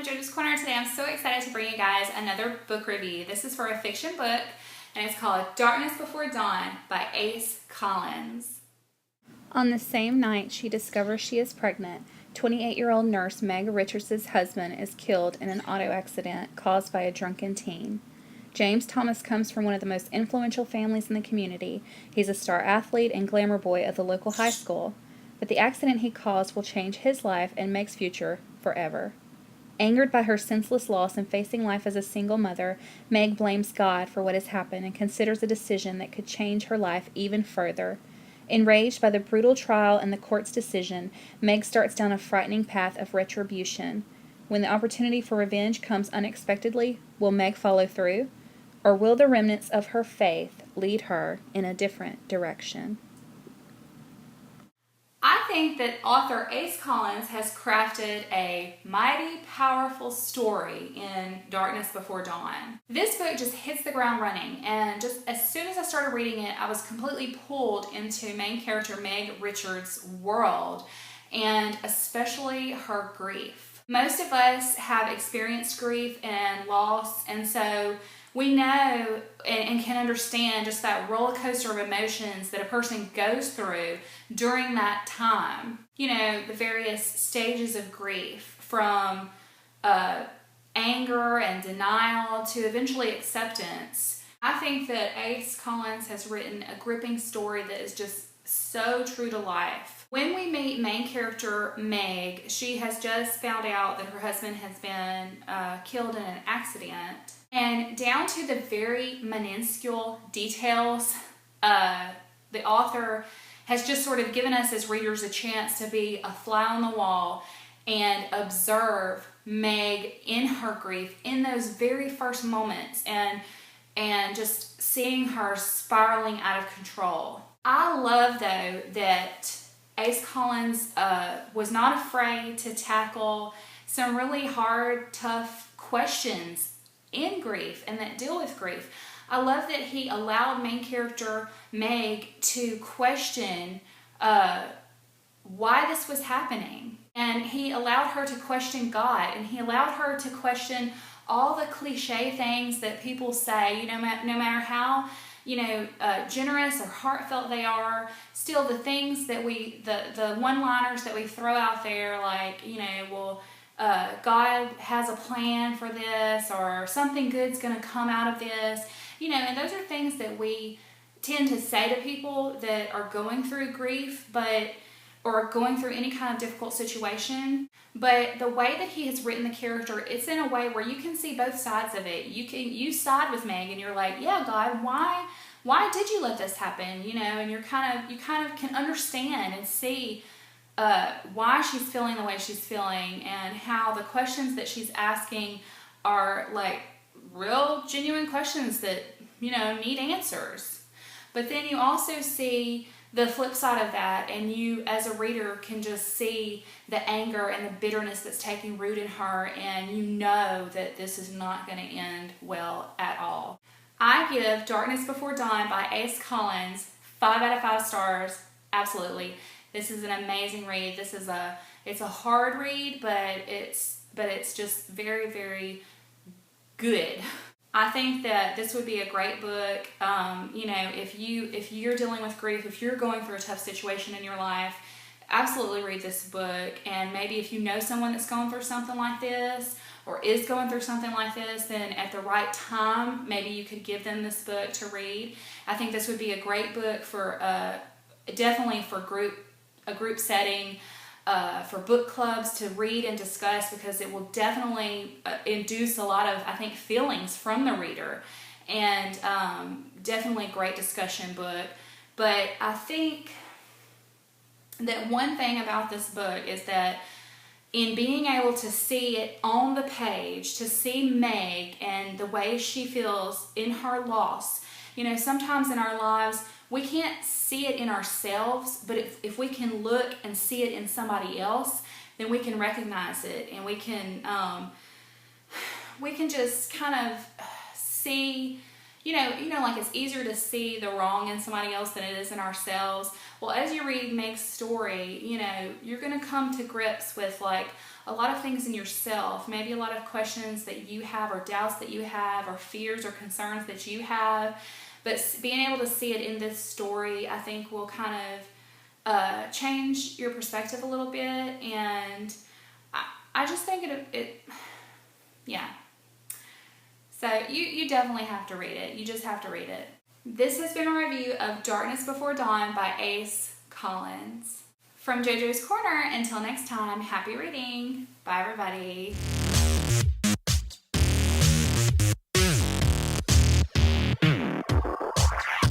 welcome to JoJo's Corner. Today I'm so excited to bring you guys another book review. This is for a fiction book, and it's called Darkness Before Dawn by Ace Collins. On the same night she discovers she is pregnant, 28-year-old nurse Meg Richards' husband is killed in an auto accident caused by a drunken teen. James Thomas comes from one of the most influential families in the community. He's a star athlete and glamour boy of the local high school. But the accident he caused will change his life and Meg's future forever. Angered by her senseless loss and facing life as a single mother, Meg blames God for what has happened and considers a decision that could change her life even further. Enraged by the brutal trial and the court's decision, Meg starts down a frightening path of retribution. When the opportunity for revenge comes unexpectedly, will Meg follow through? Or will the remnants of her faith lead her in a different direction? I think that author Ace Collins has crafted a mighty, powerful story in Darkness Before Dawn. This book just hits the ground running, and just as soon as I started reading it, I was completely pulled into main character Meg Richards' world, and especially her grief. Most of us have experienced grief and loss, and so we know and can understand just that roller coaster of emotions that a person goes through during that time. You know, the various stages of grief, from anger and denial to eventually acceptance. I think that Ace Collins has written a gripping story that is just so true to life. When we meet main character Meg, she has just found out that her husband has been killed in an accident. And down to the very minuscule details, the author has just sort of given us as readers a chance to be a fly on the wall and observe Meg in her grief in those very first moments, and just seeing her spiraling out of control. I love, though, that Ace Collins was not afraid to tackle some really hard, tough questions in grief and that deal with grief. I love that he allowed main character Meg to question why this was happening. And he allowed her to question God, and he allowed her to question all the cliche things that people say, no matter how generous or heartfelt they are. Still, the things that the one-liners that we throw out there, like, God has a plan for this, or something good's going to come out of this, and those are things that we tend to say to people that are going through grief, or going through any kind of difficult situation. But the way that he has written the character, it's in a way where you can see both sides of it. You side with Meg, and you're like, yeah, God, why did you let this happen? And you kind of can understand and see why she's feeling the way she's feeling, and how the questions that she's asking are like real genuine questions that need answers. But then you also see the flip side of that, and you as a reader can just see the anger and the bitterness that's taking root in her, and you know that this is not going to end well at all. I give Darkness Before Dawn by Ace Collins 5 out of 5 stars. Absolutely. This is an amazing read. It's a hard read, but it's just very, very good. I think that this would be a great book. If you're dealing with grief, if you're going through a tough situation in your life, absolutely read this book. And maybe if you know someone that's going through something like this, or is going through something like this, then at the right time, maybe you could give them this book to read. I think this would be a great book for definitely for a group setting, for book clubs to read and discuss, because it will definitely induce a lot of, I think, feelings from the reader, and definitely a great discussion book. But I think that one thing about this book is that in being able to see it on the page, to see Meg and the way she feels in her loss, sometimes in our lives we can't see it in ourselves, but if we can look and see it in somebody else, then we can recognize it, and we can just kind of see, like it's easier to see the wrong in somebody else than it is in ourselves. Well, as you read Meg's story, you're going to come to grips with like a lot of things in yourself, maybe a lot of questions that you have or doubts that you have or fears or concerns that you have. But being able to see it in this story, I think will kind of change your perspective a little bit. And I just think yeah. So you definitely have to read it. You just have to read it. This has been a review of Darkness Before Dawn by Ace Collins. From JoJo's Corner, until next time, happy reading. Bye, everybody.